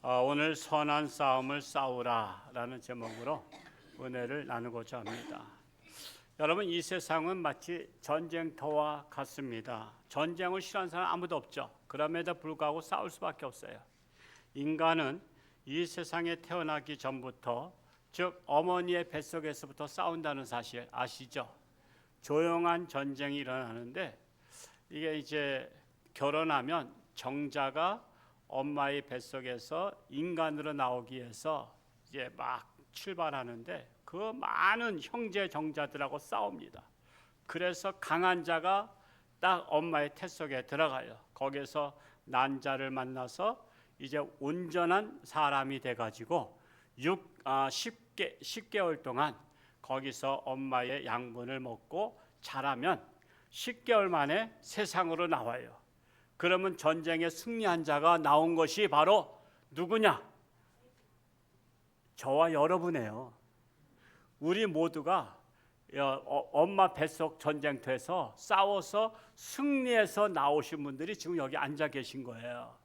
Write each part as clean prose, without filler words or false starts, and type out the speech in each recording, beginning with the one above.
오늘 선한 싸움을 싸우라 라는 제목으로 은혜를 나누고자 합니다. 여러분, 이 세상은 마치 전쟁터와 같습니다. 전쟁을 싫어하는 사람 아무도 없죠. 그럼에도 불구하고 싸울 수밖에 없어요. 인간은 이 세상에 태어나기 전부터, 즉 어머니의 뱃속에서부터 싸운다는 사실 아시죠? 조용한 전쟁이 일어나는데 이게 이제 결혼하면 정자가 엄마의 뱃속에서 인간으로 나오기 위해서 이제 막 출발하는데 그 많은 형제 정자들하고 싸웁니다. 그래서 강한 자가 딱 엄마의 태 속에 들어가요. 거기서 난자를 만나서 이제 온전한 사람이 돼가지고 10개월 동안 거기서 엄마의 양분을 먹고 자라면 10개월 만에 세상으로 나와요. 그러면 전쟁에 승리한 자가 나온 것이 바로 누구냐? 저와 여러분이에요. 우리 모두가 엄마 뱃속 전쟁터에서 싸워서 승리해서 나오신 분들이 지금 여기 앉아 계신 거예요.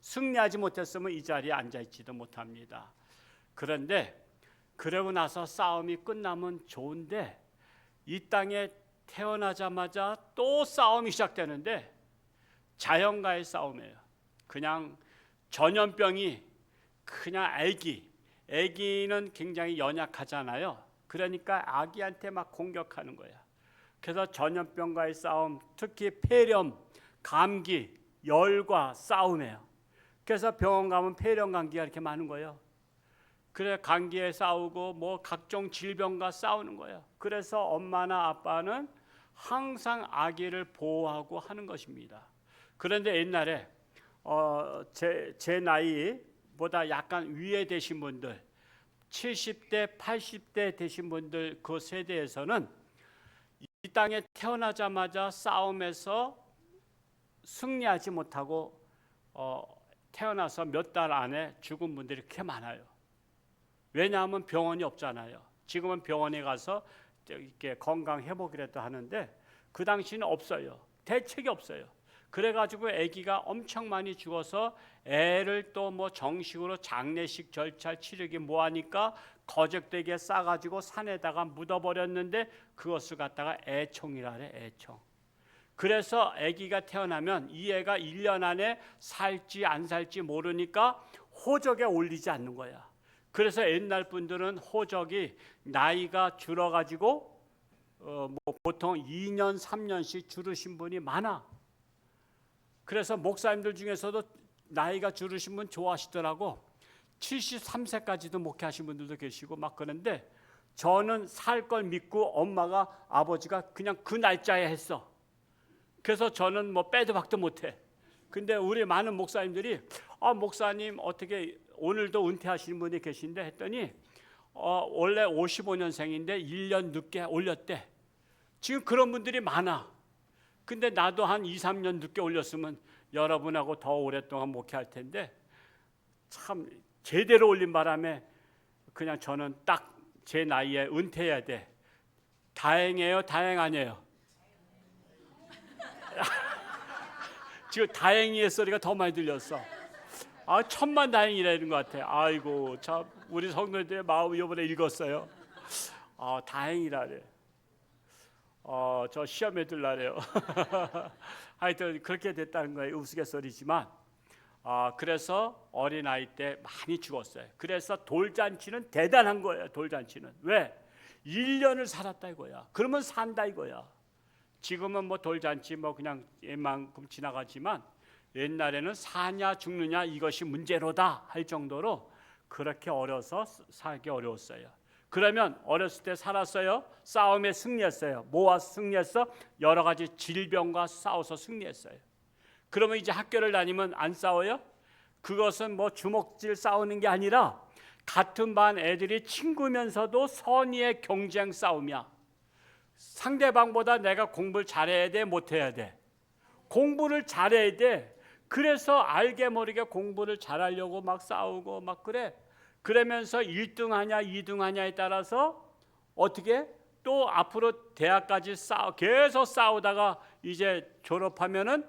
승리하지 못했으면 이 자리에 앉아 있지도 못합니다. 그런데 그러고 나서 싸움이 끝나면 좋은데 이 땅에 태어나자마자 또 싸움이 시작되는데 자연과의 싸움이에요. 그냥 전염병이 그냥 아기는 굉장히 연약하잖아요. 그러니까 아기한테 막 공격하는 거야. 그래서 전염병과의 싸움, 특히 폐렴, 감기, 열과 싸움이에요. 그래서 병원 가면 폐렴 감기가 이렇게 많은 거예요. 그래 감기에 싸우고 뭐 각종 질병과 싸우는 거예요. 그래서 엄마나 아빠는 항상 아기를 보호하고 하는 것입니다. 그런데 옛날에 제 나이보다 약간 위에 되신 분들, 70대, 80대 되신 분들 그 세대에서는 이 땅에 태어나자마자 싸움에서 승리하지 못하고 태어나서 몇 달 안에 죽은 분들이 그렇게 많아요. 왜냐하면 병원이 없잖아요. 지금은 병원에 가서 이렇게 건강 회복이라도 하는데 그 당시는 없어요. 대책이 없어요. 그래가지고 아기가 엄청 많이 죽어서 애를 또 뭐 정식으로 장례식 절차 치르기 뭐하니까 거적대기에 싸가지고 산에다가 묻어버렸는데 그것을 갖다가 애총이라 그래. 애총. 그래서 아기가 태어나면 이 애가 1년 안에 살지 안 살지 모르니까 호적에 올리지 않는 거야. 그래서 옛날 분들은 호적이 나이가 줄어가지고 뭐 보통 2년 3년씩 줄으신 분이 많아. 그래서 목사님들 중에서도 나이가 줄으신 분 좋아하시더라고. 73세까지도 목회하신 분들도 계시고 막 그런데 저는 살 걸 믿고 엄마가 아버지가 그냥 그 날짜에 했어. 그래서 저는 뭐 빼도 박도 못해. 근데 우리 많은 목사님들이 목사님 어떻게 오늘도 은퇴하시는 분이 계신데 했더니 원래 55년생인데 1년 늦게 올렸대. 지금 그런 분들이 많아. 근데 나도 한 2, 3년 늦게 올렸으면 여러분하고 더 오랫동안 목회할 텐데 참 제대로 올린 바람에 그냥 저는 딱 제 나이에 은퇴해야 돼. 다행이에요? 다행 아니에요? 지금 다행이의 소리가 더 많이 들렸어. 천만 다행이라는 것 같아. 아이고 참 우리 성도들의 마음을 이번에 읽었어요. 다행이라래. 저 시험에 들라래요. 하여튼 그렇게 됐다는 거예요. 우스갯소리지만 그래서 어린아이 때 많이 죽었어요. 그래서 돌잔치는 대단한 거예요. 돌잔치는. 왜? 1년을 살았다 이거야. 그러면 산다 이거야. 지금은 뭐 돌잔치 뭐 그냥 얘만큼 지나가지만 옛날에는 사냐 죽느냐 이것이 문제로다 할 정도로 그렇게 어려서 살기 어려웠어요. 그러면 어렸을 때 살았어요. 싸움에 승리했어요. 뭐와 승리했어? 여러 가지 질병과 싸워서 승리했어요. 그러면 이제 학교를 다니면 안 싸워요? 그것은 뭐 주먹질 싸우는 게 아니라 같은 반 애들이 친구면서도 선의의 경쟁 싸움이야. 상대방보다 내가 공부를 잘해야 돼? 못해야 돼? 공부를 잘해야 돼. 그래서 알게 모르게 공부를 잘하려고 막 싸우고 막 그래. 그러면서 1등 하냐 2등 하냐에 따라서 어떻게 또 앞으로 대학까지 계속 싸우다가 이제 졸업하면은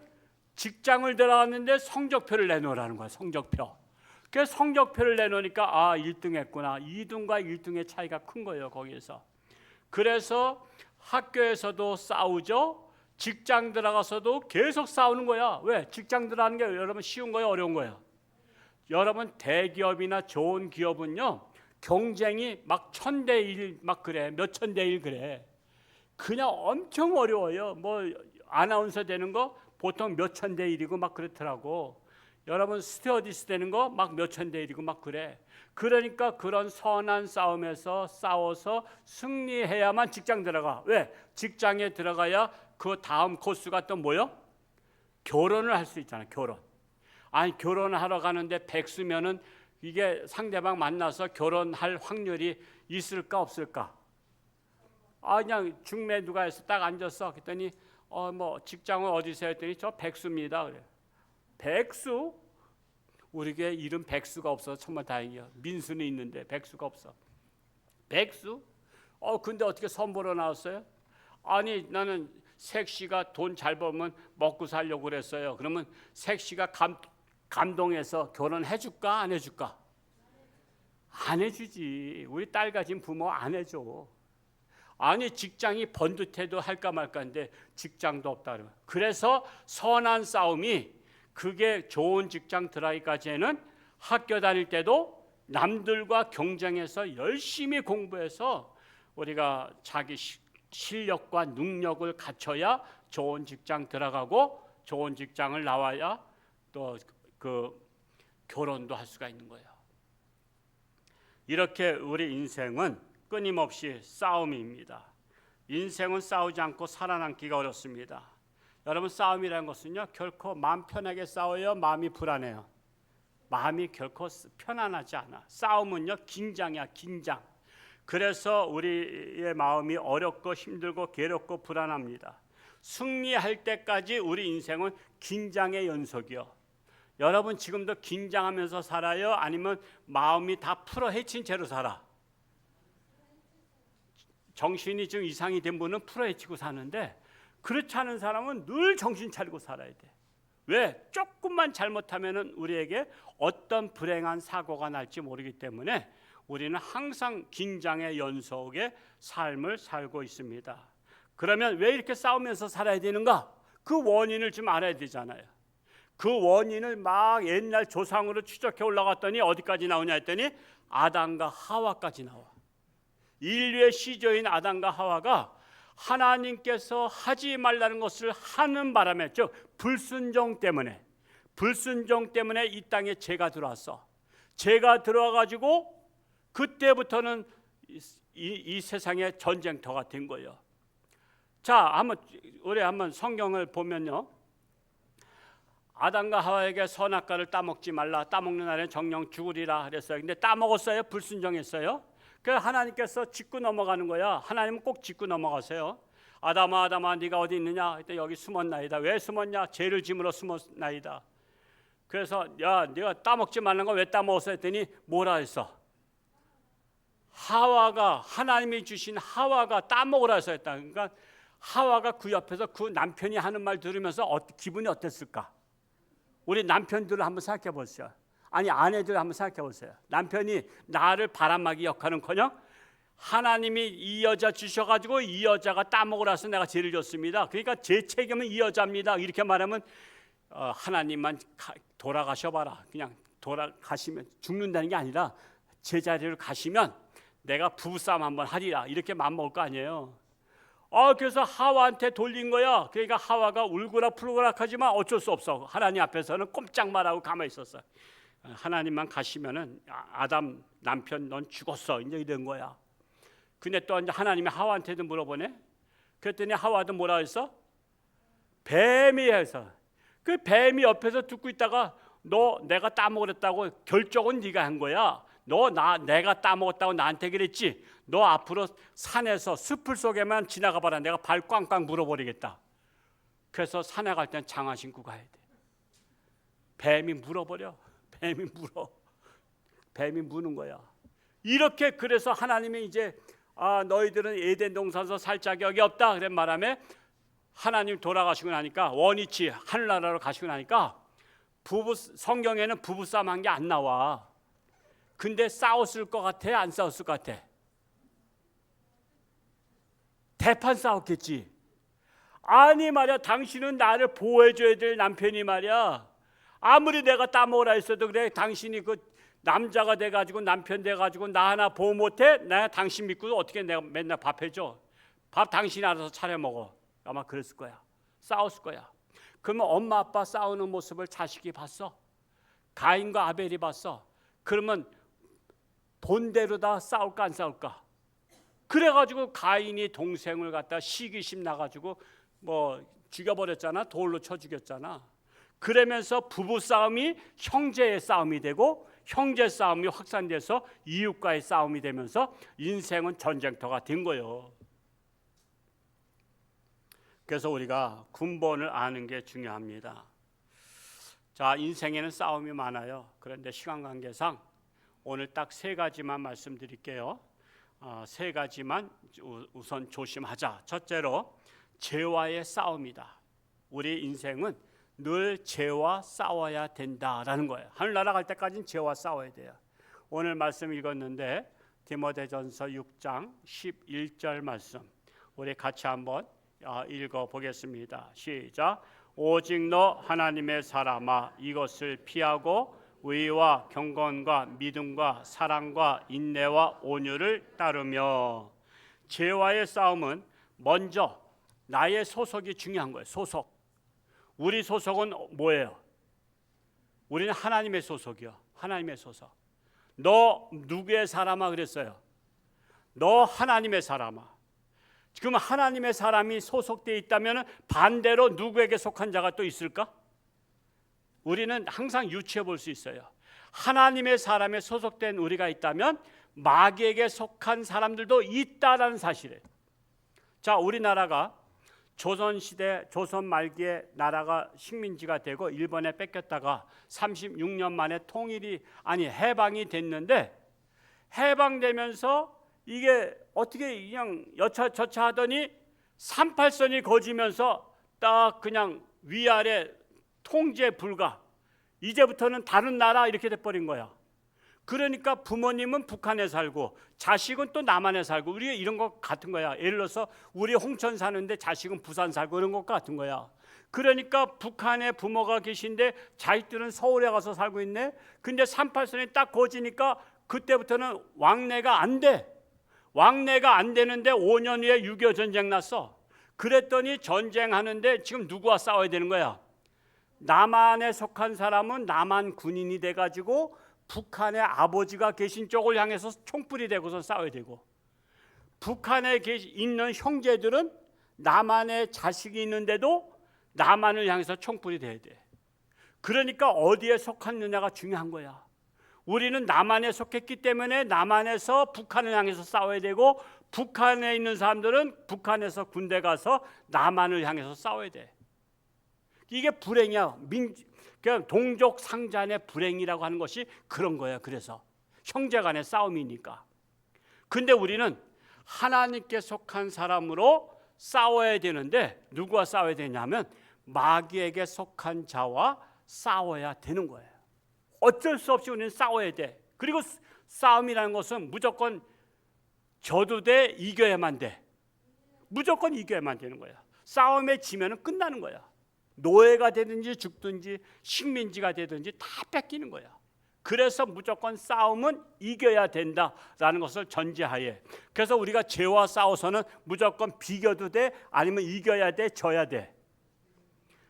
직장을 들어갔는데 성적표를 내놓으라는 거야. 성적표. 그래서 성적표를 내놓으니까 1등 했구나. 2등과 1등의 차이가 큰 거예요, 거기에서. 그래서 학교에서도 싸우죠. 직장 들어가서도 계속 싸우는 거야. 왜? 직장 들어가는 게 여러분 쉬운 거예요, 어려운 거예요? 여러분 대기업이나 좋은 기업은요, 경쟁이 막 1000대1 막 그래, 몇 천대1 그래. 그냥 엄청 어려워요. 뭐 아나운서 되는 거 보통 몇 천대1이고 막 그렇더라고. 여러분 스튜어디스 되는 거 막 몇 천대1이고 막 그래. 그러니까 그런 선한 싸움에서 싸워서 승리해야만 직장 들어가. 왜? 직장에 들어가야 그 다음 코스가 또 뭐요? 결혼을 할 수 있잖아. 결혼. 아니 결혼을 하러 가는데 백수면은 이게 상대방 만나서 결혼할 확률이 있을까 없을까? 그냥 중매 누가 해서 딱 앉았어. 그랬더니 뭐 직장은 어디서 했더니 저 백수입니다. 그래. 백수? 우리 교회 이름 백수가 없어서 정말 다행이야. 민수는 있는데 백수가 없어. 백수? 근데 어떻게 선보러 나왔어요? 아니 나는 색시가 돈 잘 벌면 먹고 살려고 그랬어요. 그러면 색시가 감동해서 결혼해 줄까 안 해줄까? 안 해주지. 우리 딸 가진 부모 안 해줘. 아니 직장이 번듯해도 할까 말까인데 직장도 없다. 그래서 선한 싸움이 그게 좋은 직장 들어가기까지는 학교 다닐 때도 남들과 경쟁해서 열심히 공부해서 우리가 자기 실력과 능력을 갖춰야 좋은 직장 들어가고 좋은 직장을 나와야 또 그 결혼도 할 수가 있는 거예요. 이렇게 우리 인생은 끊임없이 싸움입니다. 인생은 싸우지 않고 살아남기가 어렵습니다. 여러분 싸움이라는 것은요 결코 마음 편하게 싸워요, 마음이 불안해요. 마음이 결코 편안하지 않아. 싸움은요 긴장이야, 긴장. 그래서 우리의 마음이 어렵고 힘들고 괴롭고 불안합니다. 승리할 때까지 우리 인생은 긴장의 연속이요. 여러분 지금도 긴장하면서 살아요? 아니면 마음이 다 풀어 헤친 채로 살아? 정신이 좀 이상이 된 분은 풀어 헤치고 사는데 그렇지 않은 사람은 늘 정신 차리고 살아야 돼. 왜? 조금만 잘못하면 우리에게 어떤 불행한 사고가 날지 모르기 때문에 우리는 항상 긴장의 연속의 삶을 살고 있습니다. 그러면 왜 이렇게 싸우면서 살아야 되는가? 그 원인을 좀 알아야 되잖아요. 그 원인을 막 옛날 조상으로 추적해 올라갔더니 어디까지 나오냐 했더니 아담과 하와까지 나와. 인류의 시조인 아담과 하와가 하나님께서 하지 말라는 것을 하는 바람에, 즉 불순종 때문에 이 땅에 죄가 들어왔어. 죄가 들어와가지고 그때부터는 이 세상에 전쟁터가 된 거예요. 자, 우리 한번 성경을 보면요. 아담과 하와에게 선악과를 따먹지 말라. 따먹는 날엔 정령 죽으리라 그랬어요. 근데 따먹었어요? 불순종했어요? 그래서 하나님께서 짚고 넘어가는 거야. 하나님은 꼭 짚고 넘어가세요. 아담아 네가 어디 있느냐? 그때 여기 숨었나이다. 왜 숨었냐? 죄를 짐으로 숨었나이다. 그래서 야 네가 따먹지 말라는 거 왜 따먹었어? 했더니 뭐라 했어? 하와가, 하나님이 주신 하와가 따먹으라 해서 했다. 그러니까 하와가 그 옆에서 그 남편이 하는 말 들으면서 기분이 어땠을까? 우리 남편들을 한번 생각해 보세요. 아니 아내들 한번 생각해 보세요. 남편이 나를 바람막이 역할은커녕 하나님이 이 여자 주셔가지고 이 여자가 따먹으라서 내가 죄를 졌습니다. 그러니까 제 책임은 이 여자입니다. 이렇게 말하면 하나님만 돌아가셔봐라. 그냥 돌아가시면 죽는다는 게 아니라 제자리를 가시면 내가 부부싸움 한번 하리라. 이렇게 마음먹을 거 아니에요. 그래서 하와한테 돌린 거야. 그러니까 하와가 울고락불고락 하지만 어쩔 수 없어. 하나님 앞에서는 꼼짝 말하고 가만히 있었어. 하나님만 가시면은 아담 남편 넌 죽었어. 이제 이런 거야. 근데 또 이제 하나님이 하와한테도 물어보네. 그랬더니 하와도 뭐라 했어? 뱀이 해서. 그 뱀이 옆에서 듣고 있다가 너 내가 따먹었다고 결정은 네가 한 거야. 내가 따먹었다고 나한테 그랬지. 너 앞으로 산에서 숲을 속에만 지나가 봐라. 내가 발 꽝꽝 물어버리겠다. 그래서 산에 갈 땐 장화 신고 가야 돼. 뱀이 물어버려. 뱀이 무는 거야. 이렇게 그래서 하나님이 이제 너희들은 에덴 동산에서 살 자격이 없다 그런 바람에 하나님 돌아가시고 나니까 원위치 하늘나라로 가시고 나니까 성경에는 부부싸움 한 게 안 나와. 근데 싸웠을 것 같아? 안 싸웠을 것 같아? 대판 싸웠겠지. 아니 말이야, 당신은 나를 보호해줘야 될 남편이 말이야, 아무리 내가 따먹으라 했어도 그래, 당신이 그 남자가 돼가지고 남편 돼가지고 나 하나 보호 못해? 나 당신 믿고 어떻게 내가 맨날 밥 해줘? 밥 당신이 알아서 차려 먹어. 아마 그랬을 거야. 싸웠을 거야. 그러면 엄마 아빠 싸우는 모습을 자식이 봤어? 가인과 아벨이 봤어? 그러면 본대로 다 싸울까 안 싸울까? 그래가지고 가인이 동생을 갖다 시기심 나가지고 뭐 죽여버렸잖아. 돌로 쳐 죽였잖아. 그러면서 부부 싸움이 형제의 싸움이 되고, 형제 싸움이 확산돼서 이웃과의 싸움이 되면서 인생은 전쟁터가 된 거예요. 그래서 우리가 근본을 아는 게 중요합니다. 자, 인생에는 싸움이 많아요. 그런데 시간 관계상 오늘 딱 세 가지만 말씀드릴게요. 세 가지만 우선 조심하자. 첫째로 죄와의 싸움이다. 우리 인생은 늘 죄와 싸워야 된다라는 거예요. 하늘나라 갈 때까지는 죄와 싸워야 돼요. 오늘 말씀 읽었는데 디모데전서 6장 11절 말씀 우리 같이 한번 읽어보겠습니다. 시작. 오직 너 하나님의 사람아, 이것을 피하고 의와 경건과 믿음과 사랑과 인내와 온유를 따르며. 죄와의 싸움은 먼저 나의 소속이 중요한 거예요. 소속. 우리 소속은 뭐예요? 우리는 하나님의 소속이요. 하나님의 소속. 너 누구의 사람아 그랬어요? 너 하나님의 사람아. 지금 하나님의 사람이 소속되어 있다면 반대로 누구에게 속한 자가 또 있을까? 우리는 항상 유추해 볼 수 있어요. 하나님의 사람에 소속된 우리가 있다면 마귀에게 속한 사람들도 있다라는 사실이에요. 자, 우리나라가 조선시대, 조선 말기에 나라가 식민지가 되고 일본에 뺏겼다가 36년 만에 해방이 됐는데, 해방되면서 이게 어떻게 그냥 여차저차 하더니 38선이 거지면서 딱 그냥 위아래 통제 불가, 이제부터는 다른 나라 이렇게 돼버린 거야. 그러니까 부모님은 북한에 살고 자식은 또 남한에 살고, 우리가 이런 것 같은 거야. 예를 들어서 우리 홍천 사는데 자식은 부산 살고 이런 것 같은 거야. 그러니까 북한에 부모가 계신데 자식들은 서울에 가서 살고 있네. 근데 38선이 딱 거지니까 그때부터는 왕래가 안 돼. 왕래가 안 되는데 5년 후에 6.25 전쟁 났어. 그랬더니 전쟁하는데 지금 누구와 싸워야 되는 거야? 남한에 속한 사람은 남한 군인이 돼가지고 북한의 아버지가 계신 쪽을 향해서 총불이 되고서 싸워야 되고, 북한에 있는 형제들은 남한에 자식이 있는데도 남한을 향해서 총불이 돼야 돼. 그러니까 어디에 속했느냐가 중요한 거야. 우리는 남한에 속했기 때문에 남한에서 북한을 향해서 싸워야 되고, 북한에 있는 사람들은 북한에서 군대 가서 남한을 향해서 싸워야 돼. 이게 불행이야. 그냥 동족 상잔의 불행이라고 하는 것이 그런 거야. 그래서 형제 간의 싸움이니까. 근데 우리는 하나님께 속한 사람으로 싸워야 되는데, 누구와 싸워야 되냐면 마귀에게 속한 자와 싸워야 되는 거예요. 어쩔 수 없이 우리는 싸워야 돼. 그리고 싸움이라는 것은 무조건 져도 돼, 이겨야만 돼. 무조건 이겨야만 되는 거야. 싸움에 지면은 끝나는 거야. 노예가 되든지 죽든지 식민지가 되든지 다 뺏기는 거야. 그래서 무조건 싸움은 이겨야 된다라는 것을 전제하에, 그래서 우리가 죄와 싸워서는 무조건 비겨도 돼, 아니면 이겨야 돼, 져야 돼.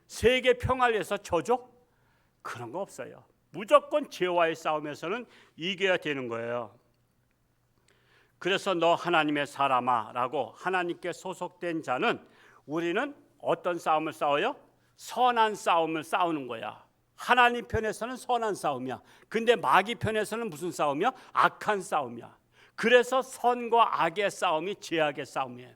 세계 평화를 위해서 져줘? 그런 거 없어요. 무조건 죄와의 싸움에서는 이겨야 되는 거예요. 그래서 너 하나님의 사람아 라고 하나님께 소속된 자는, 우리는 어떤 싸움을 싸워요? 선한 싸움을 싸우는 거야. 하나님 편에서는 선한 싸움이야. 근데 마귀 편에서는 무슨 싸움이야? 악한 싸움이야. 그래서 선과 악의 싸움이 죄악의 싸움이에요.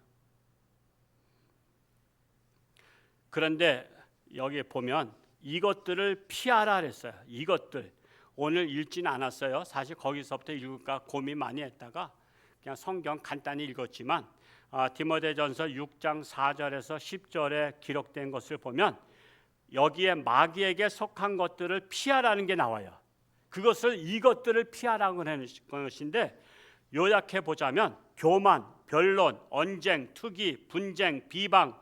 그런데 여기 보면 이것들을 피하라 그랬어요. 이것들 오늘 읽지는 않았어요. 사실 거기서부터 읽을까 고민 많이 했다가 그냥 성경 간단히 읽었지만, 디모데전서 6장 4절에서 10절에 기록된 것을 보면 여기에 마귀에게 속한 것들을 피하라는 게 나와요. 그것을 이것들을 피하라고 하는 것인데, 요약해 보자면 교만, 변론, 언쟁, 투기, 분쟁, 비방,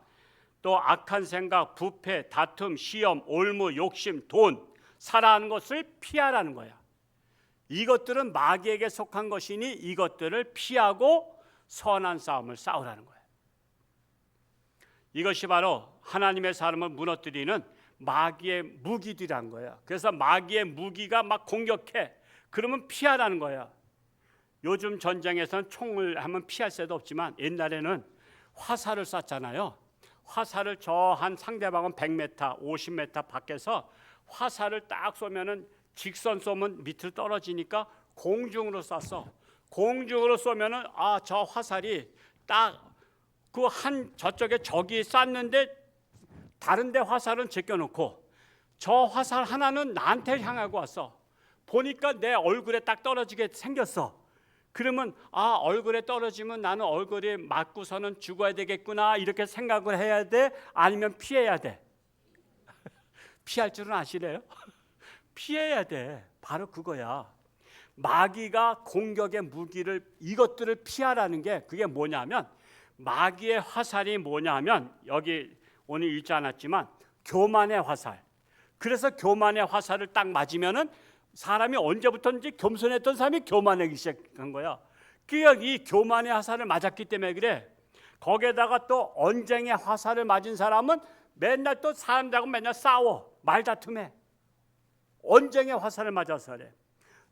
또 악한 생각, 부패, 다툼, 시험, 올무, 욕심, 돈, 살아하는 것을 피하라는 거야. 이것들은 마귀에게 속한 것이니 이것들을 피하고 선한 싸움을 싸우라는 거야. 이것이 바로 하나님의 사람을 무너뜨리는 마귀의 무기들이란 거야. 그래서 마귀의 무기가 막 공격해. 그러면 피하라는 거야. 요즘 전쟁에서는 총을 하면 피할 새도 없지만 옛날에는 화살을 쐈잖아요. 화살을 저 한 상대방은 100m, 50m 밖에서 화살을 딱 쏘면은 직선 쏘면 밑으로 떨어지니까 공중으로 쐈어. 공중으로 쏘면은 저 화살이 딱 그 한 저쪽에 적이 쐈는데 다른 데 화살은 제껴놓고 저 화살 하나는 나한테 향하고 왔어. 보니까 내 얼굴에 딱 떨어지게 생겼어. 그러면 얼굴에 떨어지면 나는 얼굴에 맞고서는 죽어야 되겠구나 이렇게 생각을 해야 돼? 아니면 피해야 돼? 피할 줄은 아시래요? 피해야 돼. 바로 그거야. 마귀가 공격의 무기를 이것들을 피하라는 게 그게 뭐냐면 마귀의 화살이 뭐냐면 여기 오늘 읽지 않았지만 교만의 화살. 그래서 교만의 화살을 딱 맞으면은 사람이 언제부터인지 겸손했던 사람이 교만하기 시작한 거야. 그러니까 이 교만의 화살을 맞았기 때문에 그래. 거기에다가 또 언쟁의 화살을 맞은 사람은 맨날 또 사람들하고 맨날 싸워. 말다툼해. 언쟁의 화살을 맞아서 그래.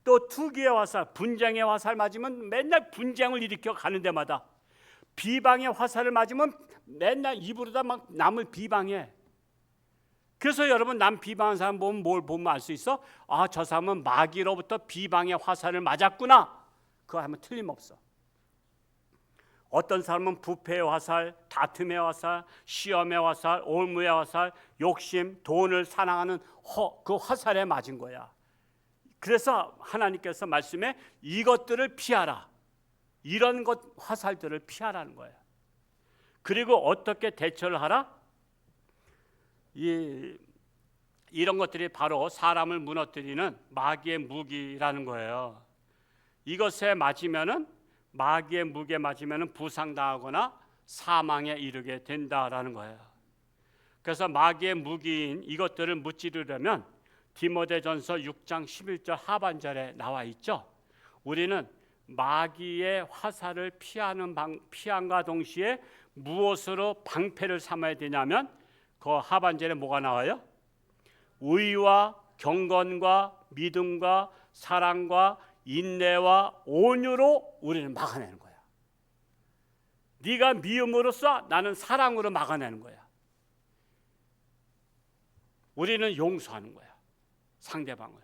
또 투기의 화살, 분쟁의 화살 맞으면 맨날 분쟁을 일으켜 가는 데마다. 비방의 화살을 맞으면 맨날 입으로다 막 남을 비방해. 그래서 여러분 남 비방한 사람 보면 뭘 보면 알 수 있어? 저 사람은 마귀로부터 비방의 화살을 맞았구나. 그거 하면 틀림없어. 어떤 사람은 부패의 화살, 다툼의 화살, 시험의 화살, 올무의 화살, 욕심, 돈을 사랑하는 그 화살에 맞은 거야. 그래서 하나님께서 말씀에 이것들을 피하라. 이런 것 화살들을 피하라는 거예요. 그리고 어떻게 대처를 하라? 이런 것들이 바로 사람을 무너뜨리는 마귀의 무기라는 거예요. 이것에 맞으면은 마귀의 무기에 맞으면은 부상당하거나 사망에 이르게 된다라는 거예요. 그래서 마귀의 무기인 이것들을 무찌르려면 디모데전서 6장 11절 하반절에 나와 있죠. 우리는 마귀의 화살을 피함과 동시에 무엇으로 방패를 삼아야 되냐면 그 하반절에 뭐가 나와요? 의와 경건과 믿음과 사랑과 인내와 온유로 우리는 막아내는 거야. 네가 미움으로 쏴, 나는 사랑으로 막아내는 거야. 우리는 용서하는 거야. 상대방을.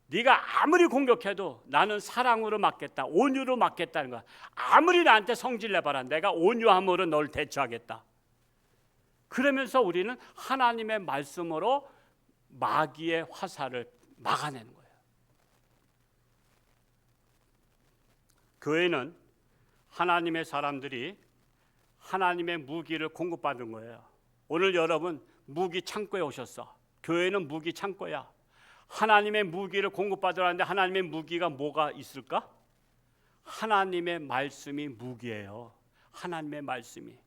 네가 아무리 공격해도 나는 사랑으로 막겠다. 온유로 막겠다는 거야. 아무리 나한테 성질 내봐라. 내가 온유함으로 널 대처하겠다. 그러면서 우리는 하나님의 말씀으로 마귀의 화살을 막아내는 거예요. 교회는 하나님의 사람들이 하나님의 무기를 공급받은 거예요. 오늘 여러분 무기 창고에 오셨어. 교회는 무기 창고야. 하나님의 무기를 공급받으라는데 하나님의 무기가 뭐가 있을까? 하나님의 말씀이 무기예요. 하나님의 말씀이.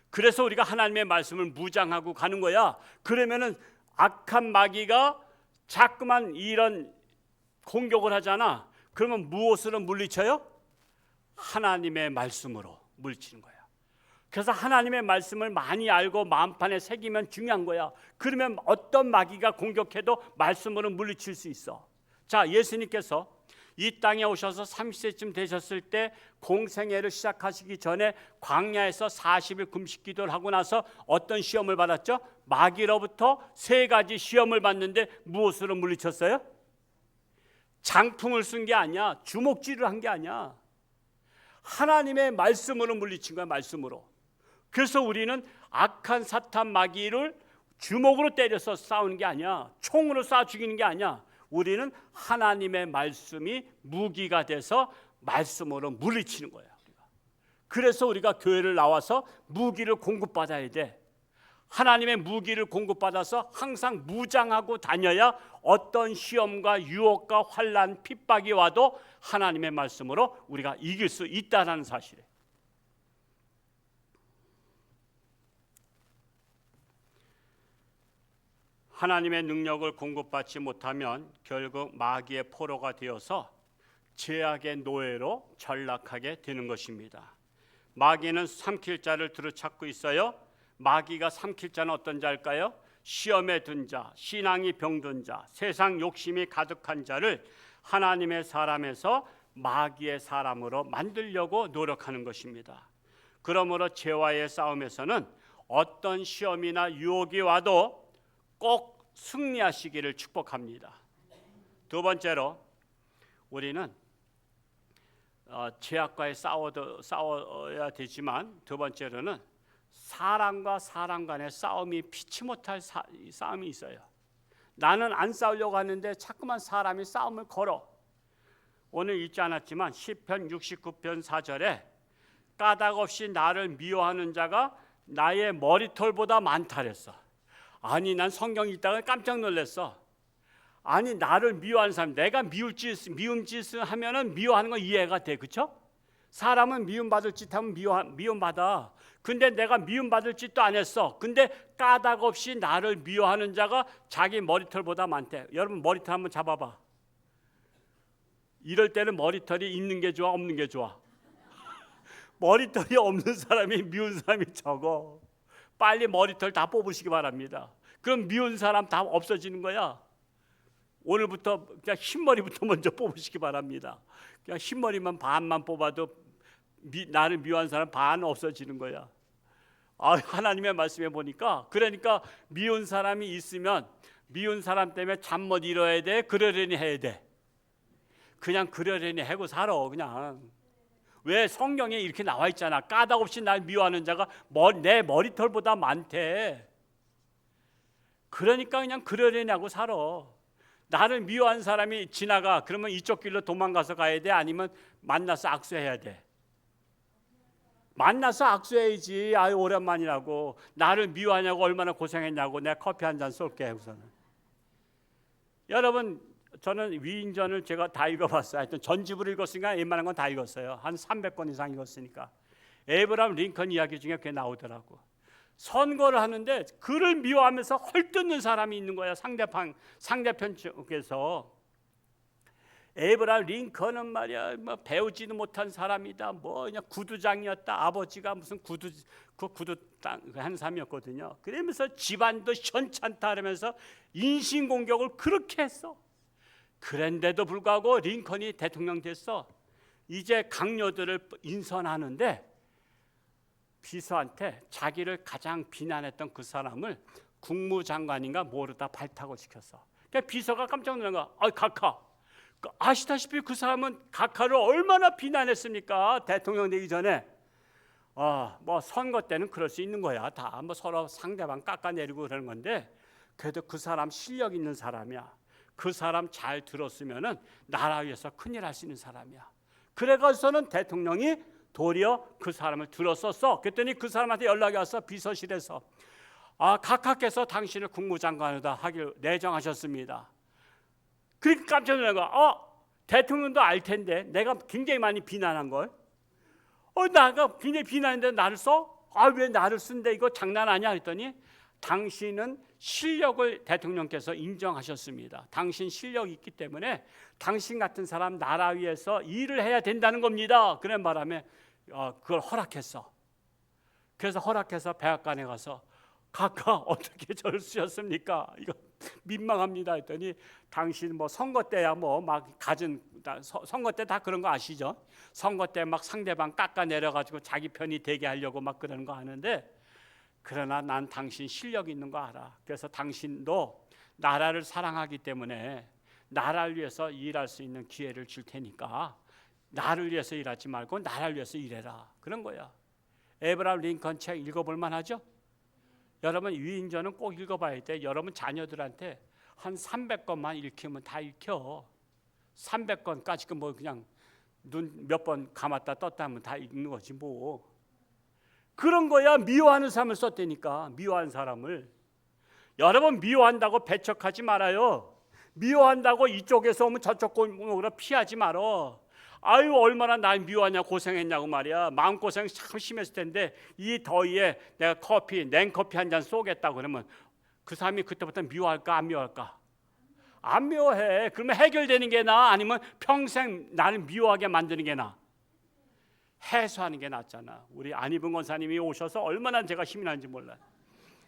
그래서 우리가 하나님의 말씀을 무장하고 가는 거야. 그러면은 악한 마귀가 자꾸만 이런 공격을 하잖아. 그러면 무엇으로 물리쳐요? 하나님의 말씀으로 물리치는 거야. 그래서 하나님의 말씀을 많이 알고 마음판에 새기면 중요한 거야. 그러면 어떤 마귀가 공격해도 말씀으로 물리칠 수 있어. 자, 예수님께서 이 땅에 오셔서 30세쯤 되셨을 때 공생애를 시작하시기 전에 광야에서 40일 금식 기도를 하고 나서 어떤 시험을 받았죠? 마귀로부터 3가지 시험을 받는데 무엇으로 물리쳤어요? 장풍을 쓴 게 아니야. 주먹질을 한 게 아니야. 하나님의 말씀으로 물리친 거야. 말씀으로. 그래서 우리는 악한 사탄 마귀를 주먹으로 때려서 싸우는 게 아니야. 총으로 쏴 죽이는 게 아니야. 우리는 하나님의 말씀이 무기가 돼서 말씀으로 물리치는 거야. 그래서 우리가 교회를 나와서 무기를 공급받아야 돼. 하나님의 무기를 공급받아서 항상 무장하고 다녀야 어떤 시험과 유혹과 환난, 핍박이 와도 하나님의 말씀으로 우리가 이길 수 있다는 사실이에요. 하나님의 능력을 공급받지 못하면 결국 마귀의 포로가 되어서 죄악의 노예로 전락하게 되는 것입니다. 마귀는 삼킬 자를 들어찾고 있어요. 마귀가 삼킬 자는 어떤 자일까요? 시험에 든 자, 신앙이 병든 자, 세상 욕심이 가득한 자를 하나님의 사람에서 마귀의 사람으로 만들려고 노력하는 것입니다. 그러므로 죄와의 싸움에서는 어떤 시험이나 유혹이 와도 꼭 승리하시기를 축복합니다. 두 번째로 우리는 죄악과의 싸워야 되지만 두 번째로는 사람과 사람 간의 싸움이 피치 못할 싸움이 있어요. 나는 안 싸우려고 하는데 자꾸만 사람이 싸움을 걸어. 오늘 읽지 않았지만 시편 69편 4절에 까닭없이 나를 미워하는 자가 나의 머리털보다 많다 그랬어. 아니 난 성경 읽다가 깜짝 놀랐어. 아니 나를 미워하는 사람, 내가 미운 짓을 하면은 미워하는 건 이해가 돼, 그렇죠? 사람은 미움받을 짓 하면 미움받아. 근데 내가 미움받을 짓도 안 했어. 근데 까닭없이 나를 미워하는 자가 자기 머리털보다 많대. 여러분 머리털 한번 잡아봐. 이럴 때는 머리털이 있는 게 좋아, 없는 게 좋아? 머리털이 없는 사람이 미운 사람이 적어. 빨리 머리털 다 뽑으시기 바랍니다. 그럼 미운 사람 다 없어지는 거야. 오늘부터 그냥 흰머리부터 먼저 뽑으시기 바랍니다. 그냥 흰머리만 반만 뽑아도 나를 미워한 사람 반 없어지는 거야. 하나님의 말씀에 보니까 그러니까 미운 사람이 있으면 미운 사람 때문에 잠 못 이뤄야 돼, 그러려니 해야 돼. 그냥 그러려니 하고 살아 그냥. 왜 성경에 이렇게 나와 있잖아. 까닭없이 날 미워하는 자가 내 머리털보다 많대. 그러니까 그냥 그러려니 하고 살아. 나를 미워한 사람이 지나가. 그러면 이쪽 길로 도망가서 가야 돼? 아니면 만나서 악수해야 돼? 만나서 악수해야지. 아유 오랜만이라고. 나를 미워하냐고 얼마나 고생했냐고 내가 커피 한 잔 쏠게. 우선은. 여러분 저는 위인전을 제가 다 읽어봤어요. 하여튼 전집을 읽었으니까 웬만한 건 다 읽었어요. 한 300권 이상 읽었으니까. 에이브라함 링컨 이야기 중에 그게 나오더라고. 선거를 하는데 그를 미워하면서 헐뜯는 사람이 있는 거야. 상대편 쪽에서. 에이브라함 링컨은 말이야 뭐 배우지도 못한 사람이다. 뭐 그냥 구두장이었다. 아버지가 무슨 구두 땅 한 사람이었거든요. 그러면서 집안도 현찮다 하면서 인신공격을 그렇게 했어. 그런데도 불구하고 링컨이 대통령 됐어. 이제 강요들을 인선하는데 비서한테 자기를 가장 비난했던 그 사람을 국무장관인가 모르다 발탁을 시켰어. 그러니까 비서가 깜짝 놀란 거야. 각하. 아시다시피 그 사람은 각하를 얼마나 비난했습니까? 대통령 되기 전에. 뭐 선거 때는 그럴 수 있는 거야. 다 뭐 서로 상대방 깎아내리고 그러는 건데 그래도 그 사람 실력 있는 사람이야. 그 사람 잘 들었으면은 나라 위해서 큰일 할 수 있는 사람이야. 그래가지고서는 대통령이 도리어 그 사람을 들었었어. 그랬더니 그 사람한테 연락이 왔어. 비서실에서. 각하께서 당신을 국무장관으로 하길 내정하셨습니다. 그러니까 깜짝 놀란 거야. 대통령도 알 텐데 내가 굉장히 많이 비난한 걸. 나가 굉장히 비난했는데 나를 써? 왜 나를 쓴데 이거 장난 아니야? 했더니 당신은 실력을 대통령께서 인정하셨습니다. 당신 실력이 있기 때문에 당신 같은 사람 나라 위해서 일을 해야 된다는 겁니다. 그런 바람에 그걸 허락했어. 그래서 허락해서 백악관에 가서 각하 어떻게 저를 쓰셨습니까? 이거 민망합니다 했더니 당신 뭐 선거 때야 뭐 막 선거 때 다 그런 거 아시죠? 선거 때 막 상대방 깎아내려 가지고 자기 편이 되게 하려고 막 그러는 거 아는데 그러나 난 당신 실력 있는 거 알아. 그래서 당신도 나라를 사랑하기 때문에 나라를 위해서 일할 수 있는 기회를 줄 테니까 나를 위해서 일하지 말고 나라를 위해서 일해라. 그런 거야. 에이브라함 링컨 책 읽어볼 만하죠? 여러분 위인전은 꼭 읽어봐야 돼. 여러분 자녀들한테 한 300권만 읽히면 다 읽혀. 300권까지 뭐 그냥 눈 몇 번 감았다 떴다 하면 다 읽는 거지 뭐. 그런 거야. 미워하는 사람을 썼다니까. 미워하는 사람을. 여러분, 미워한다고 배척하지 말아요. 미워한다고 이쪽에서 오면 저쪽 골목으로 피하지 말어. 아유, 얼마나 날 미워하냐, 고생했냐고 말이야. 마음고생 참 심했을 텐데 이 더위에 내가 냉커피 한 잔 쏘겠다 그러면 그 사람이 그때부터 미워할까 안 미워할까? 안 미워해. 그러면 해결되는 게 나아? 아니면 평생 나를 미워하게 만드는 게 나아? 해소하는 게 낫잖아. 우리 안희봉 권사님이 오셔서 얼마나 제가 힘이 나는지 몰라.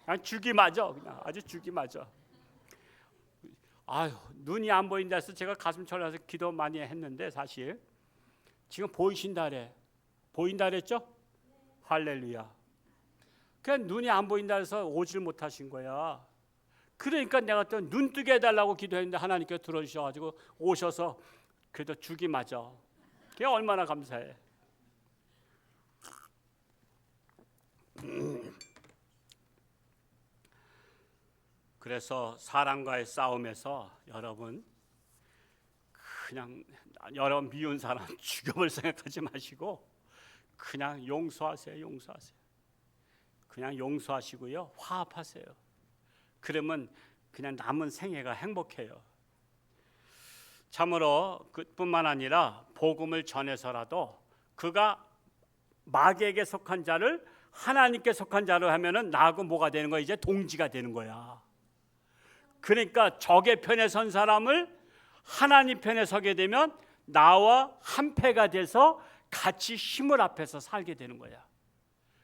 그냥 죽이 맞아. 그냥 아주 죽이 맞아. 아유, 눈이 안 보인다 해서 제가 가슴 철라서 기도 많이 했는데 사실 지금 보이신다 그래. 보인다 그랬죠? 할렐루야. 그냥 눈이 안 보인다 해서 오질 못하신 거야. 그러니까 내가 또 눈 뜨게 해달라고 기도했는데 하나님께서 들어주셔가지고 오셔서 그래도 죽이 맞아. 그게 얼마나 감사해. 그래서 사람과의 싸움에서 여러분 그냥 여러분 미운 사람 죽여볼 생각하지 마시고 그냥 용서하세요. 그냥 용서하시고요. 화합하세요. 그러면 그냥 남은 생애가 행복해요. 참으로 그뿐만 아니라 복음을 전해서라도 그가 마귀에게 속한 자를 하나님께 속한 자로 하면은 나하고 뭐가 되는 거야? 이제 동지가 되는 거야. 그러니까 적의 편에 선 사람을 하나님 편에 서게 되면 나와 한패가 돼서 같이 힘을 합해서 살게 되는 거야.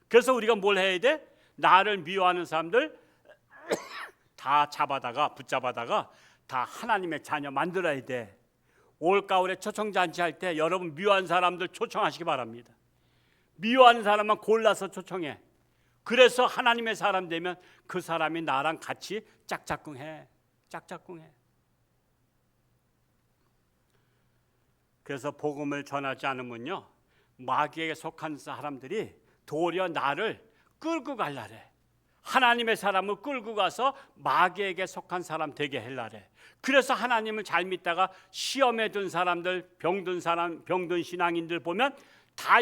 그래서 우리가 뭘 해야 돼? 나를 미워하는 사람들 다 붙잡아다가 다 하나님의 자녀 만들어야 돼. 올가을에 초청잔치 할 때 여러분 미워하는 사람들 초청하시기 바랍니다. 미워하는 사람만 골라서 초청해. 그래서 하나님의 사람 되면 그 사람이 나랑 같이 짝짝꿍해. 그래서 복음을 전하지 않으면요 마귀에게 속한 사람들이 도리어 나를 끌고 갈라래. 하나님의 사람을 끌고 가서 마귀에게 속한 사람 되게 하려래. 그래서 하나님을 잘 믿다가 시험에 든 사람들, 병든 사람, 병든 신앙인들 보면 다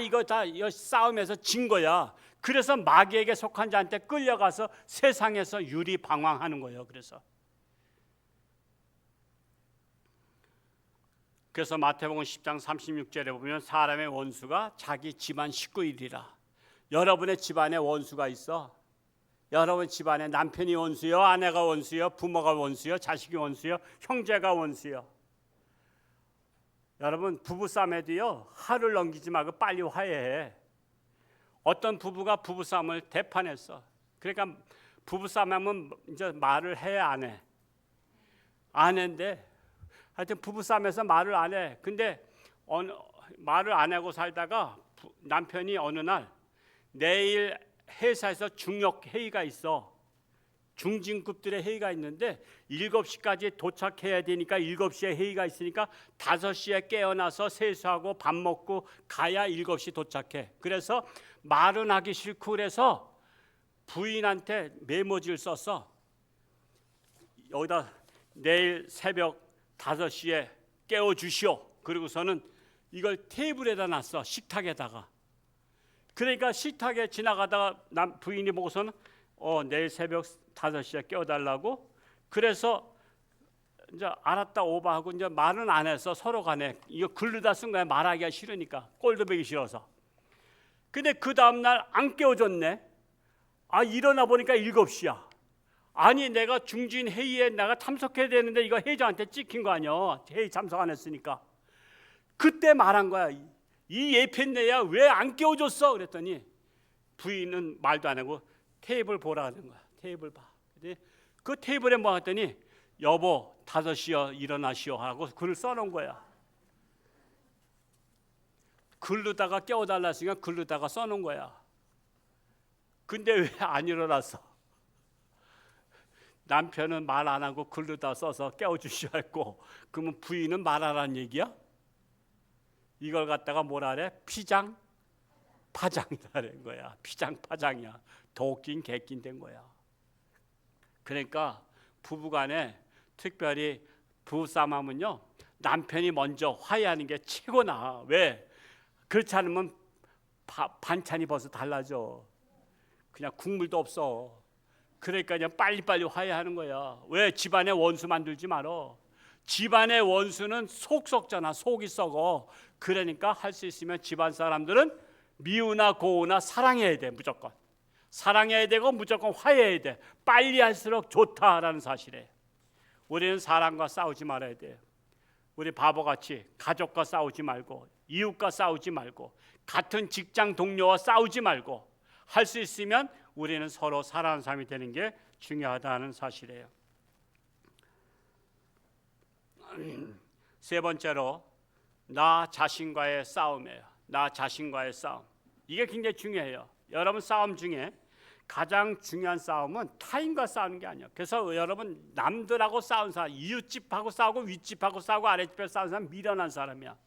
싸움에서 진 거야. 그래서 마귀에게 속한 자한테 끌려가서 세상에서 유리방황하는 거예요. 그래서 마태복음 10장 36절에 보면 사람의 원수가 자기 집안 식구이리라. 여러분의 집안에 원수가 있어. 여러분 집안에 남편이 원수요, 아내가 원수요, 부모가 원수요, 자식이 원수요, 형제가 원수요. 여러분 부부싸움에도요 하루를 넘기지 말고 빨리 화해해. 어떤 부부가 부부싸움을 대판했어. 그러니까 부부싸움하면 이제 말을 해 안 해? 안 했는데 하여튼 부부싸움에서 말을 안 해. 근데 말을 안 하고 살다가 남편이 어느 날 내일 회사에서 중역 회의가 있어. 중진급들의 회의가 있는데 7시까지 도착해야 되니까 7시에 회의가 있으니까 5시에 깨어나서 세수하고 밥 먹고 가야 7시 도착해. 그래서 말은 하기 싫고 그래서 부인한테 메모지를 썼어. 여기다 내일 새벽 5시에 깨워주시오. 그리고서는 이걸 테이블에다 놨어. 식탁에다가. 그러니까 식탁에 지나가다가 부인이 보고서는 내일 새벽 5시에 깨워달라고. 그래서 이제 알았다 오바하고 이제 말은 안 해서 서로 간에 이거 글로다 쓴 거야. 말하기가 싫으니까 꼴도 보기 싫어서. 근데 그 다음날 안 깨워줬네. 일어나 보니까 7시야. 아니 내가 중진 회의에 내가 참석해야 되는데 이거 회장한테 찍힌 거 아니야. 회의 참석 안 했으니까. 그때 말한 거야. 이 예편내야 왜 안 깨워줬어? 그랬더니 부인은 말도 안 하고 테이블 보라 하는 거야. 테이블 봐. 그 테이블에 뭐 했더니 여보 5시여 일어나시오 하고 글을 써놓은 거야. 글로다가 깨워달라 했으니까 글로다가 써놓은 거야. 근데 왜 안 일어났어? 남편은 말 안 하고 글로다 써서 깨워주시오 했고 그러면 부인은 말하라는 얘기야? 이걸 갖다가 뭐라 그래? 피장 파장이라는 거야. 피장 파장이야. 도끼인 개낀 된 거야. 그러니까 부부간에 특별히 부부싸움하면요 남편이 먼저 화해하는 게 최고 나아. 왜? 그렇지 않으면 반찬이 벌써 달라져. 그냥 국물도 없어. 그러니까 그냥 빨리빨리 화해하는 거야. 왜? 집안에 원수 만들지 말어. 집안의 원수는 속 썩잖아. 속이 썩어. 그러니까 할 수 있으면 집안 사람들은 미우나 고우나 사랑해야 돼. 무조건 사랑해야 되고 무조건 화해해야 돼. 빨리 할수록 좋다라는 사실에 우리는 사람과 싸우지 말아야 돼. 우리 바보같이 가족과 싸우지 말고 이웃과 싸우지 말고 같은 직장 동료와 싸우지 말고 할 수 있으면 우리는 서로 사랑하는 사람이 되는 게 중요하다는 사실이에요. 세 번째로 나 자신과의 싸움이에요. 나 자신과의 싸움. 이게 굉장히 중요해요. 여러분 싸움 중에 가장 중요한 싸움은 타인과 싸우는 게 아니에요. 그래서 여러분 남들하고 싸운 사람, 이웃집하고 싸우고 윗집하고 싸우고 아랫집하고 싸우는 사람 미련한 사람이야.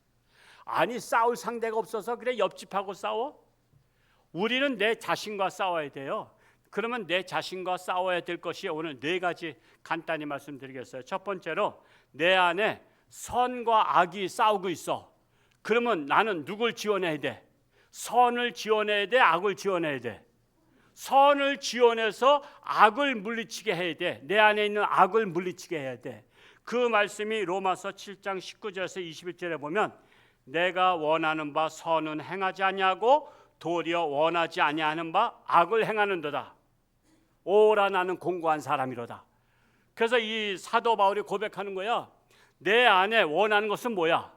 아니 싸울 상대가 없어서 그래 옆집하고 싸워? 우리는 내 자신과 싸워야 돼요. 그러면 내 자신과 싸워야 될 것이 오늘 네 가지 간단히 말씀드리겠어요. 첫 번째로 내 안에 선과 악이 싸우고 있어. 그러면 나는 누굴 지원해야 돼? 선을 지원해야 돼? 악을 지원해야 돼? 선을 지원해서 악을 물리치게 해야 돼. 내 안에 있는 악을 물리치게 해야 돼. 그 말씀이 로마서 7장 19절에서 21절에 보면 내가 원하는 바 선은 행하지 아니하고 도리어 원하지 아니하는 바 악을 행하는도다. 오라 나는 공고한 사람이로다. 그래서 이 사도 바울이 고백하는 거야. 내 안에 원하는 것은 뭐야?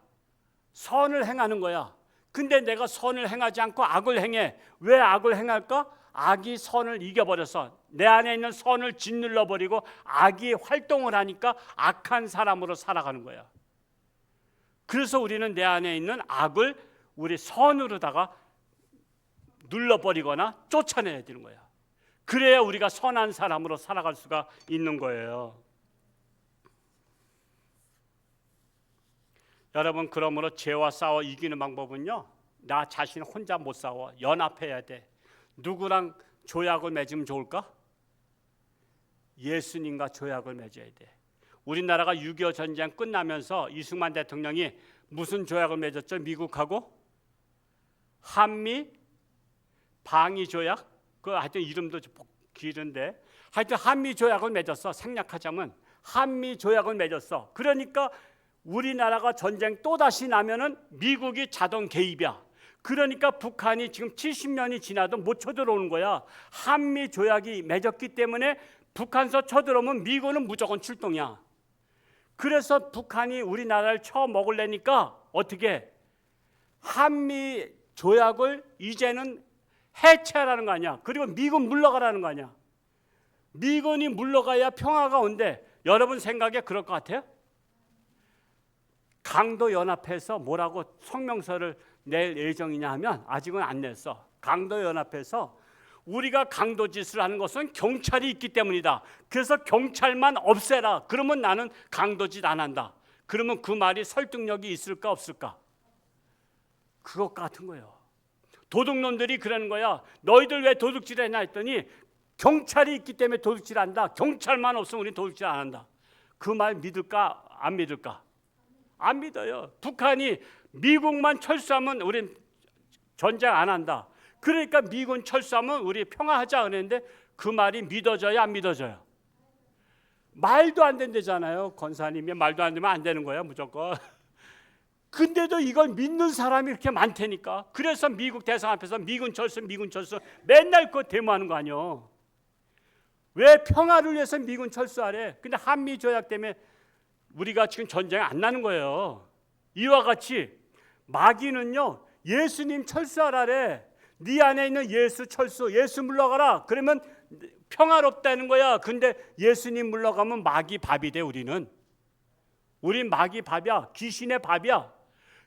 선을 행하는 거야. 근데 내가 선을 행하지 않고 악을 행해. 왜 악을 행할까? 악이 선을 이겨버려서 내 안에 있는 선을 짓눌러버리고 악이 활동을 하니까 악한 사람으로 살아가는 거야. 그래서 우리는 내 안에 있는 악을 우리 선으로다가 눌러버리거나 쫓아내야 되는 거야. 그래야 우리가 선한 사람으로 살아갈 수가 있는 거예요. 여러분 그러므로 죄와 싸워 이기는 방법은요, 나 자신 혼자 못 싸워. 연합해야 돼. 누구랑 조약을 맺으면 좋을까? 예수님과 조약을 맺어야 돼. 우리나라가 6.25 전쟁 끝나면서 이승만 대통령이 무슨 조약을 맺었죠? 미국하고 한미 방위 조약? 그 하여튼 이름도 길은데 하여튼 한미 조약을 맺었어. 생략하자면 한미 조약을 맺었어. 그러니까 우리나라가 전쟁 또다시 나면은 미국이 자동 개입이야. 그러니까 북한이 지금 70년이 지나도 못 쳐들어오는 거야. 한미 조약이 맺었기 때문에 북한서 쳐들어오면 미군은 무조건 출동이야. 그래서 북한이 우리나라를 쳐먹으려니까 어떻게 한미 조약을 이제는 해체하라는 거 아니야. 그리고 미군 물러가라는 거 아니야. 미군이 물러가야 평화가 온대. 여러분 생각에 그럴 것 같아요? 강도연합해서 뭐라고 성명서를 낼 예정이냐 하면 아직은 안 냈어. 강도연합해서 우리가 강도짓을 하는 것은 경찰이 있기 때문이다. 그래서 경찰만 없애라. 그러면 나는 강도짓 안 한다. 그러면 그 말이 설득력이 있을까 없을까? 그것 같은 거예요. 도둑놈들이 그러는 거야. 너희들 왜 도둑질 했나 했더니 경찰이 있기 때문에 도둑질 한다. 경찰만 없으면 우리는 도둑질 안 한다. 그 말 믿을까 안 믿을까? 안 믿어요. 북한이 미국만 철수하면 우린 전쟁 안 한다. 그러니까 미군 철수하면 우리 평화하자 그랬는데 그 말이 믿어져요 안 믿어져요? 말도 안 된다잖아요. 권사님이 말도 안 되면 안 되는 거야 무조건. 근데도 이걸 믿는 사람이 이렇게 많다니까. 그래서 미국 대상 앞에서 미군 철수 맨날 그거 데모하는 거 아니요. 왜 평화를 위해서 미군 철수하래? 근데 한미 조약 때문에 우리가 지금 전쟁이 안 나는 거예요. 이와 같이 마귀는요 예수님 철수하라래. 네 안에 있는 예수 철수, 예수 물러가라. 그러면 평화롭다는 거야. 근데 예수님 물러가면 마귀 밥이 돼. 우린 마귀 밥이야. 귀신의 밥이야.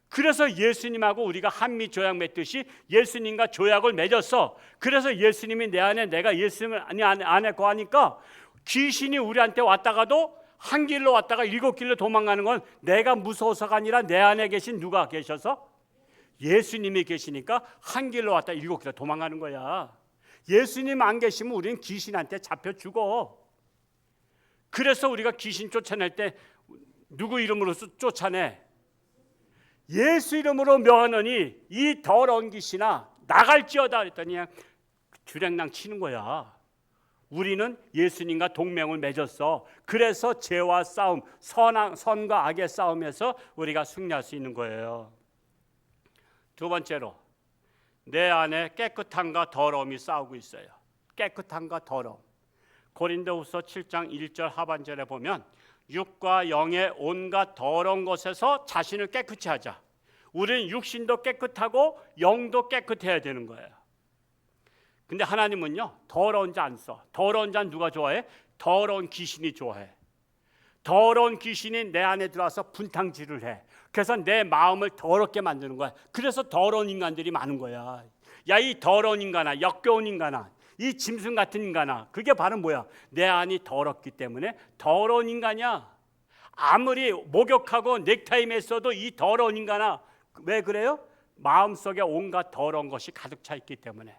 그래서 예수님하고 우리가 한미 조약 맺듯이 예수님과 조약을 맺었어. 그래서 예수님이 내 안에, 내가 예수님 안에 거하니까 귀신이 우리한테 왔다가도 한 길로 왔다가 7길로 도망가는 건 내가 무서워서가 아니라 내 안에 계신 누가 계셔서? 예수님이 계시니까 한 길로 왔다 7길로 도망가는 거야. 예수님 안 계시면 우리는 귀신한테 잡혀 죽어. 그래서 우리가 귀신 쫓아낼 때 누구 이름으로 쫓아내? 예수 이름으로 명하노니 이 더러운 귀신아 나갈지어다 그랬더니 주랭랑 치는 거야. 우리는 예수님과 동맹을 맺었어. 그래서 죄와 싸움, 선과 악의 싸움에서 우리가 승리할 수 있는 거예요. 두 번째로, 내 안에 깨끗함과 더러움이 싸우고 있어요. 깨끗함과 더러움. 고린도후서 7장 1절 하반절에 보면 육과 영의 온갖 더러운 것에서 자신을 깨끗이 하자. 우리는 육신도 깨끗하고 영도 깨끗해야 되는 거예요. 근데 하나님은요, 더러운 자 안 써. 더러운 자는 누가 좋아해? 더러운 귀신이 좋아해. 더러운 귀신이 내 안에 들어와서 분탕질을 해. 그래서 내 마음을 더럽게 만드는 거야. 그래서 더러운 인간들이 많은 거야. 야, 이 더러운 인간아, 역겨운 인간아, 이 짐승 같은 인간아, 그게 바로 뭐야? 내 안이 더럽기 때문에 더러운 인간이야. 아무리 목욕하고 넥타이 맸어도 이 더러운 인간아. 왜 그래요? 마음속에 온갖 더러운 것이 가득 차 있기 때문에.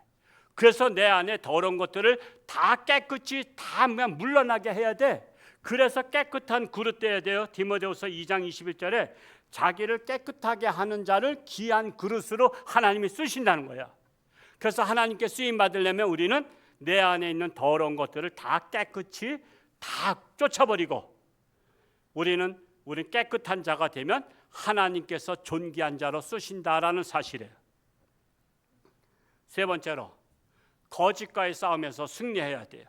그래서 내 안에 더러운 것들을 다 깨끗이 다 물러나게 해야 돼. 그래서 깨끗한 그릇 돼야 돼요. 디모데후서 2장 21절에 자기를 깨끗하게 하는 자를 귀한 그릇으로 하나님이 쓰신다는 거야. 그래서 하나님께 쓰임 받으려면 우리는 내 안에 있는 더러운 것들을 다 깨끗이 다 쫓아버리고 우리는 깨끗한 자가 되면 하나님께서 존귀한 자로 쓰신다라는 사실이에요. 세 번째로, 거짓과의 싸움에서 승리해야 돼요.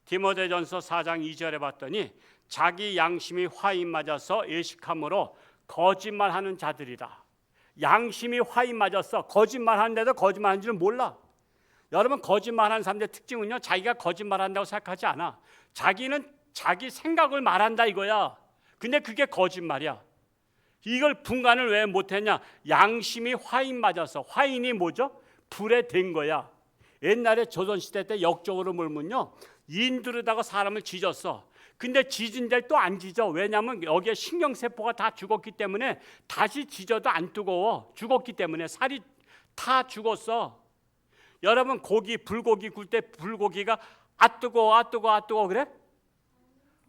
디모데전서 4장 2절에 봤더니 자기 양심이 화인 맞아서 애식함으로 거짓말하는 자들이다. 양심이 화인 맞았어. 거짓말하는데도 거짓말하는 줄은 몰라. 여러분, 거짓말하는 사람들의 특징은요, 자기가 거짓말한다고 생각하지 않아. 자기는 자기 생각을 말한다 이거야. 근데 그게 거짓말이야. 이걸 분간을 왜 못했냐? 양심이 화인 맞아서. 화인이 뭐죠? 불에 댄 거야. 옛날에 조선시대 때 역적으로 몰면요, 인두르다가 사람을 찢었어. 근데 찢은 데를 또 안 찢어. 왜냐하면 여기에 신경세포가 다 죽었기 때문에 다시 찢어도 안 뜨거워. 죽었기 때문에 살이 다 죽었어. 여러분, 불고기 굴 때 불고기가 아 뜨거워 그래?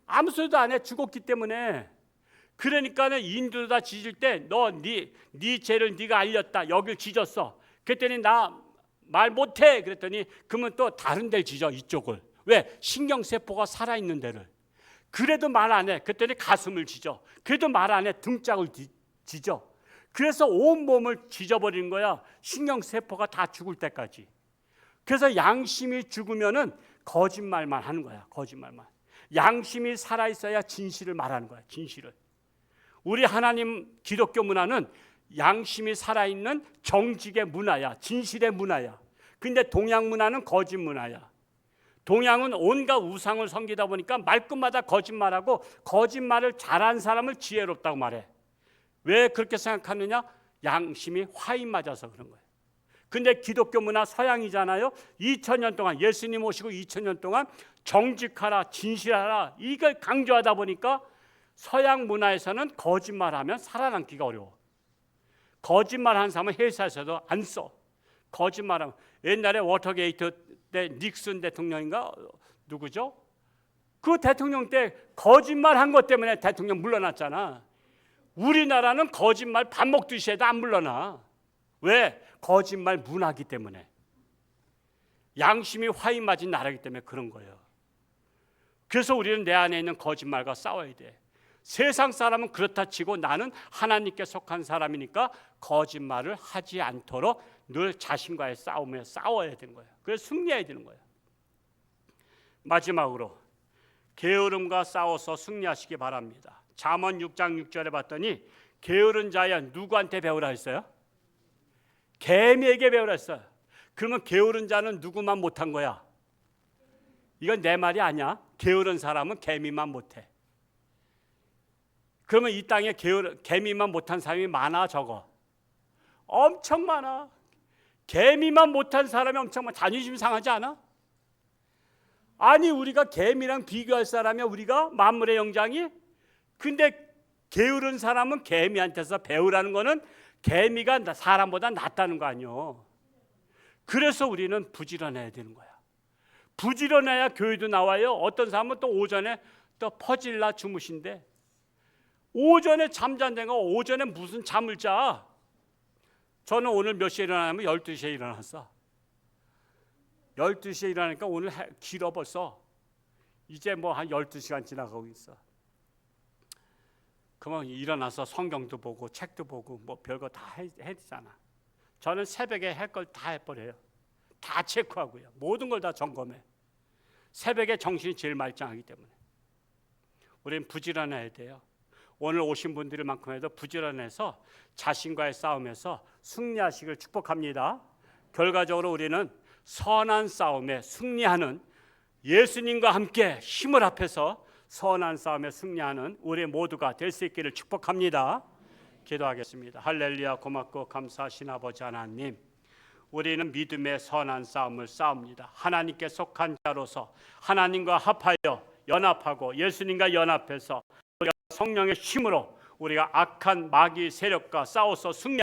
아무 소리도 안 해. 죽었기 때문에. 그러니까는 인두르다 찢을 때 너 네 죄를 네가 알렸다. 여길 찢었어. 그랬더니 나 말 못해. 그랬더니 그러면 또 다른 데를 찢어. 이쪽을. 왜? 신경세포가 살아있는 데를. 그래도 말 안 해. 그랬더니 가슴을 찢어. 그래도 말 안 해. 등짝을 찢어. 그래서 온 몸을 찢어버리는 거야. 신경세포가 다 죽을 때까지. 그래서 양심이 죽으면은 거짓말만 하는 거야. 거짓말만. 양심이 살아있어야 진실을 말하는 거야. 진실을. 우리 하나님 기독교 문화는 양심이 살아있는 정직의 문화야. 진실의 문화야. 근데 동양 문화는 거짓 문화야. 동양은 온갖 우상을 섬기다 보니까 말끝마다 거짓말하고 거짓말을 잘한 사람을 지혜롭다고 말해. 왜 그렇게 생각하느냐? 양심이 화인 맞아서 그런 거예요. 근데 기독교 문화 서양이잖아요. 2000년 동안 예수님 오시고 2000년 동안 정직하라, 진실하라 이걸 강조하다 보니까 서양 문화에서는 거짓말하면 살아남기가 어려워. 거짓말하는 사람은 회사에서도 안 써. 거짓말하면 옛날에 워터게이트 때 닉슨 대통령인가 누구죠? 그 대통령 때 거짓말한 것 때문에 대통령 물러났잖아. 우리나라는 거짓말 밥 먹듯이 해도 안 물러나. 왜? 거짓말 문화기 때문에. 양심이 화인 맞은 나라기 때문에 그런 거예요. 그래서 우리는 내 안에 있는 거짓말과 싸워야 돼. 세상 사람은 그렇다 치고 나는 하나님께 속한 사람이니까 거짓말을 하지 않도록 늘 자신과의 싸움에 싸워야 되는 거예요. 그래서 승리해야 되는 거예요. 마지막으로 게으름과 싸워서 승리하시기 바랍니다. 잠언 6장 6절에 봤더니 게으른 자야 누구한테 배우라 했어요? 개미에게 배우라 했어요. 그러면 게으른 자는 누구만 못한 거야? 이건 내 말이 아니야. 게으른 사람은 개미만 못해. 그러면 이 땅에 개미만 못한 사람이 많아 적어? 엄청 많아. 개미만 못한 사람이 엄청 많아. 자존심 상하지 않아? 아니 우리가 개미랑 비교할 사람이야. 우리가 만물의 영장이. 근데 게으른 사람은 개미한테서 배우라는 거는 개미가 사람보다 낫다는 거 아니요. 그래서 우리는 부지런해야 되는 거야. 부지런해야 교회도 나와요. 어떤 사람은 또 오전에 또 퍼질라 주무신대. 오전에 잠잔다가 오전에 무슨 잠을 자. 저는 오늘 몇 시에 일어나냐면 12시에 일어났어. 12시에 일어나니까 오늘 길어 벌써. 이제 뭐 한 12시간 지나가고 있어. 그러면 일어나서 성경도 보고 책도 보고 뭐 별거 다 해야 되잖아. 저는 새벽에 할 걸 다 해버려요. 다 체크하고요. 모든 걸 다 점검해. 새벽에 정신이 제일 말짱하기 때문에. 우리는 부지런해야 돼요. 오늘 오신 분들만큼 해도 부지런해서 자신과의 싸움에서 승리하시길 축복합니다. 결과적으로 우리는 선한 싸움에 승리하는, 예수님과 함께 힘을 합해서 선한 싸움에 승리하는 우리 모두가 될 수 있기를 축복합니다. 기도하겠습니다. 할렐루야. 고맙고 감사하신 아버지 하나님, 우리는 믿음의 선한 싸움을 싸웁니다. 하나님께 속한 자로서 하나님과 합하여 연합하고 예수님과 연합해서 우리가 성령의 힘으로 우리가 악한 마귀 세력과 싸워서 승리하는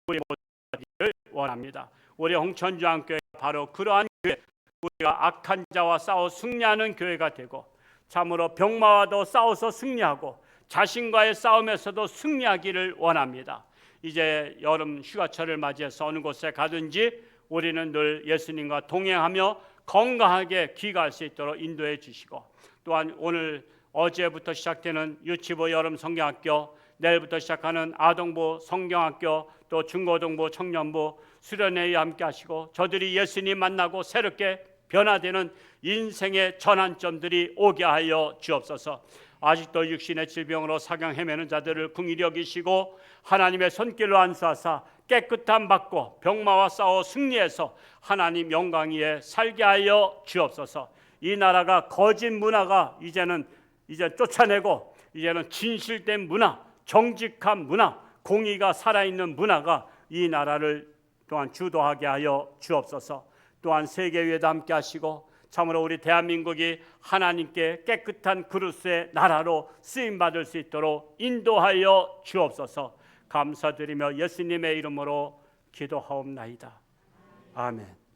우리 모두가 되기를 원합니다. 우리 홍천주안교회가 바로 그러한 교회, 우리가 악한 자와 싸워 승리하는 교회가 되고 참으로 병마와도 싸워서 승리하고 자신과의 싸움에서도 승리하기를 원합니다. 이제 여름 휴가철을 맞이해서 어느 곳에 가든지 우리는 늘 예수님과 동행하며 건강하게 귀가할 수 있도록 인도해 주시고, 또한 오늘 어제부터 시작되는 유치부 여름 성경학교, 내일부터 시작하는 아동부 성경학교, 또 중고등부 청년부 수련회에 함께 하시고 저들이 예수님 만나고 새롭게 변화되는 인생의 전환점들이 오게 하여 주옵소서. 아직도 육신의 질병으로 사경 헤매는 자들을 긍휼히 여기시고 하나님의 손길로 안수하사 깨끗함 받고 병마와 싸워 승리해서 하나님 영광 위에 살게 하여 주옵소서. 이 나라가 거짓 문화가 이제 쫓아내고 이제는 진실된 문화, 정직한 문화, 공의가 살아있는 문화가 이 나라를 또한 주도하게 하여 주옵소서. 또한 세계위에도 함께 하시고 참으로 우리 대한민국이 하나님께 깨끗한 그리스도의 나라로 쓰임받을 수 있도록 인도하여 주옵소서. 감사드리며 예수님의 이름으로 기도하옵나이다. 아멘.